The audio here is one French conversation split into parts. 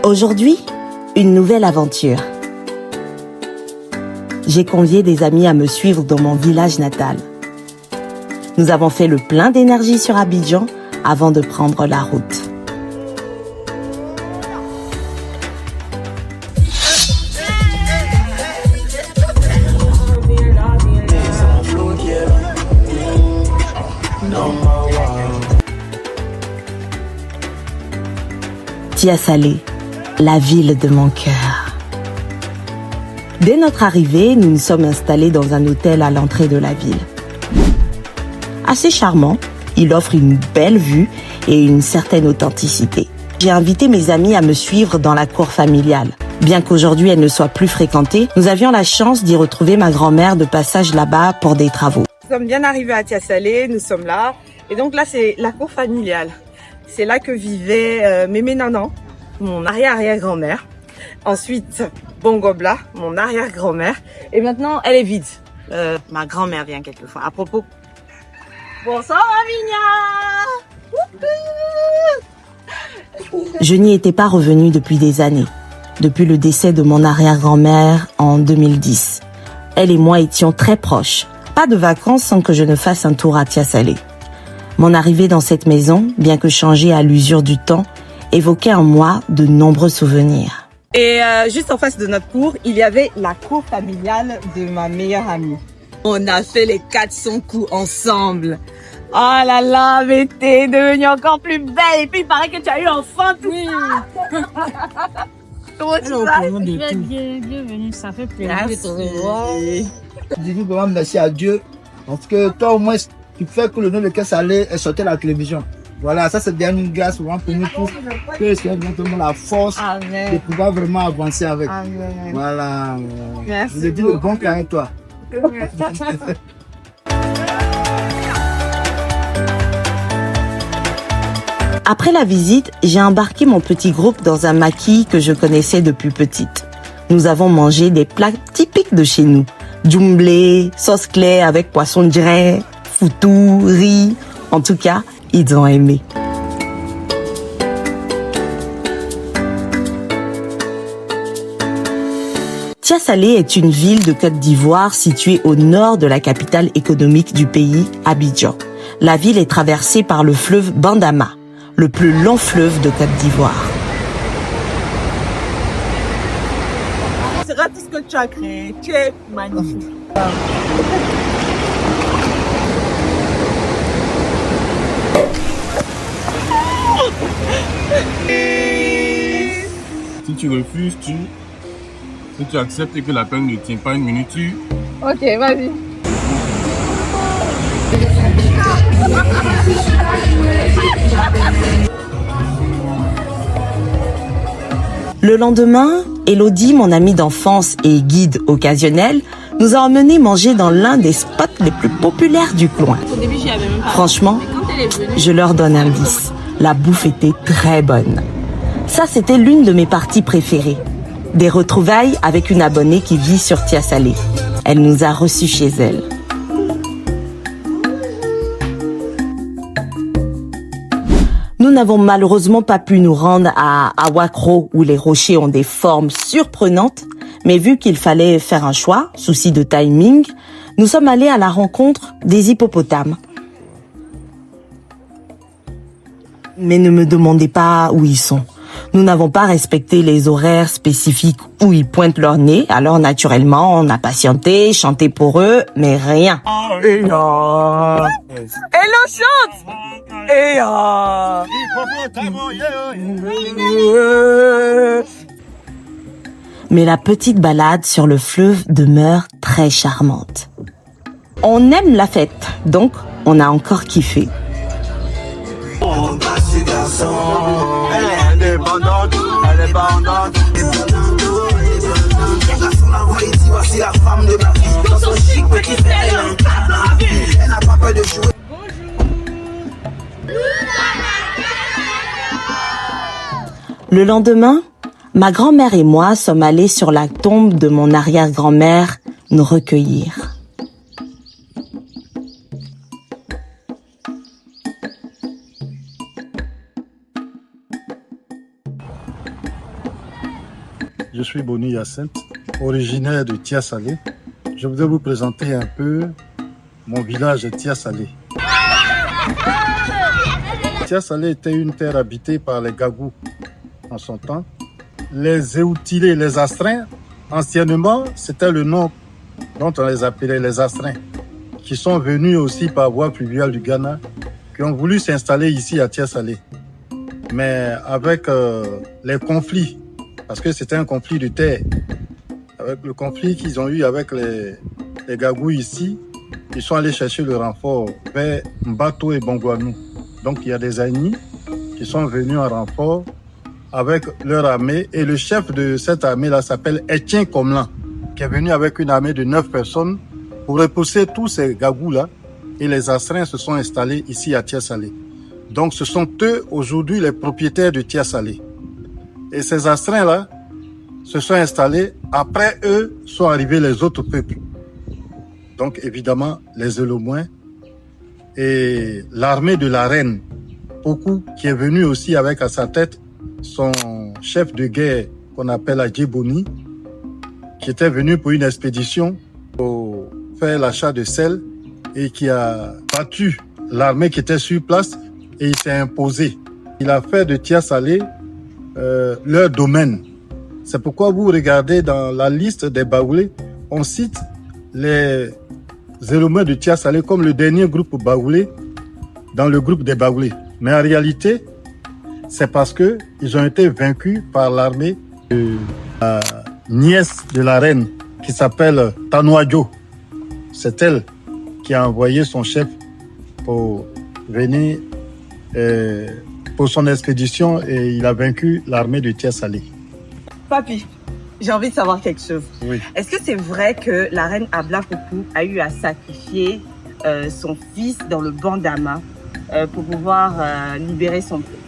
Aujourd'hui, une nouvelle aventure. J'ai convié des amis à me suivre dans mon village natal. Nous avons fait le plein d'énergie sur Abidjan avant de prendre la route. Tiasalé, la ville de mon cœur. Dès notre arrivée, nous nous sommes installés dans un hôtel à l'entrée de la ville. Assez charmant, il offre une belle vue et une certaine authenticité. J'ai invité mes amis à me suivre dans la cour familiale. Bien qu'aujourd'hui elle ne soit plus fréquentée, nous avions la chance d'y retrouver ma grand-mère de passage là-bas pour des travaux. Nous sommes bien arrivés à Tiasalé, nous sommes là. Et donc là, c'est la cour familiale. C'est là que vivait Mémé Nanan, mon arrière-arrière-grand-mère. Ensuite, Bongobla, mon arrière-grand-mère. Et maintenant, elle est vide. Ma grand-mère vient quelquefois. À propos. Bonsoir, Amigna. Je n'y étais pas revenue depuis des années. Depuis le décès de mon arrière-grand-mère en 2010. Elle et moi étions très proches. Pas de vacances sans que je ne fasse un tour à Tiasalé. Mon arrivée dans cette maison, bien que changée à l'usure du temps, évoquait en moi de nombreux souvenirs. Et juste en face de notre cour, il y avait la cour familiale de ma meilleure amie. On a fait les 400 coups ensemble. Oh là là, mais t'es devenue encore plus belle. Et puis il paraît que tu as eu enfant, tout ça. Comment tu vas? Bienvenue, ça fait plaisir de te revoir. Je dis vraiment merci à Dieu parce que toi au moins tu fais que le nom de Tiasalé est sorti à la télévision. Voilà, ça c'est bien une grâce vraiment pour nous tous. Que le Seigneur nous donne la force de pouvoir vraiment avancer avec. Amen. Voilà. Merci. Je te dis le bon cœur avec toi. Après la visite, j'ai embarqué mon petit groupe dans un maquis que je connaissais depuis petite. Nous avons mangé des plats typiques de chez nous. Djumblé, sauce claire avec poisson direct, foutou, riz. En tout cas, ils ont aimé. Tiasalé est une ville de Côte d'Ivoire située au nord de la capitale économique du pays, Abidjan. La ville est traversée par le fleuve Bandama, le plus long fleuve de Côte d'Ivoire. C'est tout ce que tu as créé. Tu es magnifique. Si tu refuses, si tu acceptes que la peine ne tient pas une minute, Ok, vas-y. Le lendemain, Elodie, mon amie d'enfance et guide occasionnel, nous a emmenés manger dans l'un des spots les plus populaires du coin. Au début, j'y avais même pas. Franchement, Mais quand elle est venue, je leur donne un 10. La bouffe était très bonne. Ça, c'était l'une de mes parties préférées. Des retrouvailles avec une abonnée qui vit sur Tiasalé. Elle nous a reçus chez elle. Nous n'avons malheureusement pas pu nous rendre à Awakro où les rochers ont des formes surprenantes, mais vu qu'il fallait faire un choix, souci de timing, nous sommes allés à la rencontre des hippopotames. Mais ne me demandez pas où ils sont. Nous n'avons pas respecté les horaires spécifiques où ils pointent leur nez, alors naturellement on a patienté, chanté pour eux, mais rien. Hello, chante. Mais la petite balade sur le fleuve demeure très charmante. On aime la fête, donc on a encore kiffé. Le lendemain, ma grand-mère et moi sommes allés sur la tombe de mon arrière-grand-mère nous recueillir. je suis Boni Hyacinthe, originaire de Tia Salé. Je voudrais vous présenter un peu mon village de Tia Salé. Tia Salé était une terre habitée par les Gagous en son temps. Les Éoutilés, les Astrins, anciennement, c'était le nom dont on les appelait les Astrins, qui sont venus aussi par voie fluviale du Ghana, qui ont voulu s'installer ici à Tia Salé. Mais avec les conflits, parce que c'était un conflit de terre, avec le conflit qu'ils ont eu avec les Gagous ici, ils sont allés chercher le renfort vers Mbato et Bongouanou. Donc il y a des ennemis qui sont venus en renfort avec leur armée, et le chef de cette armée-là s'appelle Etienne Comlan, qui est venu avec une armée de 9 personnes pour repousser tous ces Gagous-là, et les Astrins se sont installés ici à Tia Salé. Donc ce sont eux aujourd'hui les propriétaires de Tia Salé. Et ces Astrins-là se sont installés, après eux sont arrivés les autres peuples. Donc évidemment les Elomoins et l'armée de la reine Pokou, qui est venue aussi avec à sa tête son chef de guerre qu'on appelle Adjeboni, qui était venu pour une expédition pour faire l'achat de sel et qui a battu l'armée qui était sur place et il s'est imposé. Il a fait de Tia Salé leur domaine. C'est pourquoi vous regardez dans la liste des Baoulés, on cite les Elomoins de Tia Salé comme le dernier groupe Baoulé dans le groupe des Baoulés. Mais en réalité, c'est parce que ils ont été vaincus par l'armée de la nièce de la reine qui s'appelle Tanouadjo. C'est elle qui a envoyé son chef pour venir pour son expédition et il a vaincu l'armée de Tia Salé. Papi, j'ai envie de savoir quelque chose. Oui. Est-ce que c'est vrai que la reine Abla Pokou a eu à sacrifier son fils dans le Bandama pour pouvoir libérer son peuple?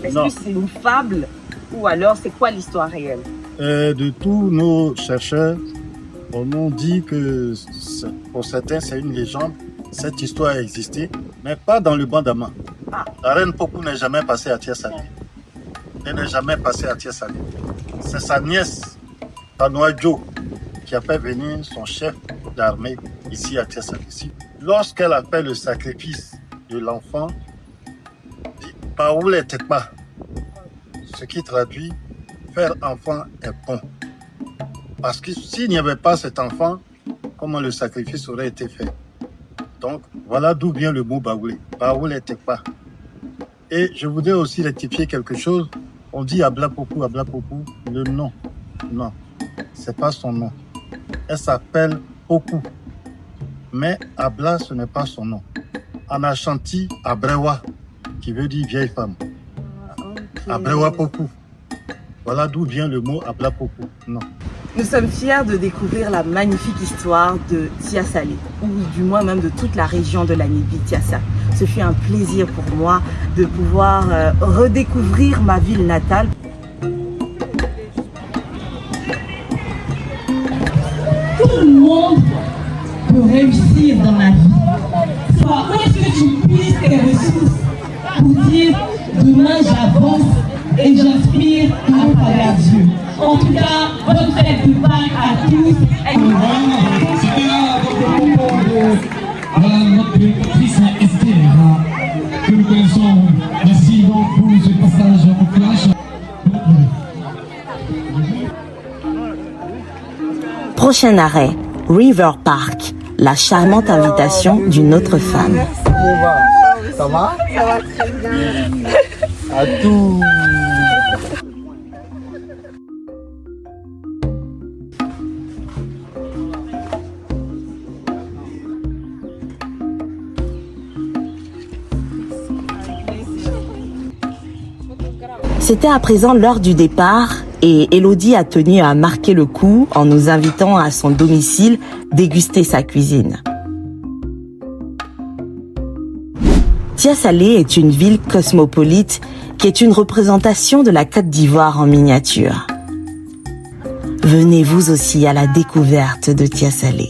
Est-ce que c'est une fable ou alors c'est quoi l'histoire réelle? De tous nos chercheurs, on nous dit que pour certains c'est une légende. Cette histoire a existé, mais pas dans le Bandama. La reine Pokou n'est jamais passée à Tia Salé. Elle n'est jamais passée à Tia Salé. C'est sa nièce, Tanouadjo, qui a fait venir son chef d'armée ici à Tia Salé. Lorsqu'elle a fait le sacrifice de l'enfant, Paoul était pas, ce qui traduit faire enfant est bon. Parce que s'il n'y avait pas cet enfant, comment le sacrifice aurait été fait? Donc voilà d'où vient le mot Baoulé. Paoul était pas. Et je voudrais aussi rectifier quelque chose. On dit Abla Pokou, le nom. Non, c'est pas son nom. Elle s'appelle Pokou. Mais Abla, ce n'est pas son nom. En Ashanti, Abrewa, qui veut dire vieille femme. Okay. Abrewa Pokou. Voilà d'où vient le mot Abla Pokou. Non. Nous sommes fiers de découvrir la magnifique histoire de Tia Salé, ou du moins même de toute la région de la Nibi-Tiassa. Ce fut un plaisir pour moi de pouvoir redécouvrir ma ville natale. Tout le monde peut réussir dans la vie. Où est-ce que tu puisses tes ressources pour dire demain j'avance et j'inspire à travers Dieu. En tout cas, bonne fête de Pâques à tous. C'était là notre directrice Esther que nous connaissons. Merci donc pour ce passage au flash. Prochain arrêt, River Park, la charmante invitation d'une autre femme. Ça va? Ça va très bien. À tout. C'était à présent l'heure du départ et Elodie a tenu à marquer le coup en nous invitant à son domicile déguster sa cuisine. Tia Salé est une ville cosmopolite qui est une représentation de la Côte d'Ivoire en miniature. Venez vous aussi à la découverte de Tia Salé.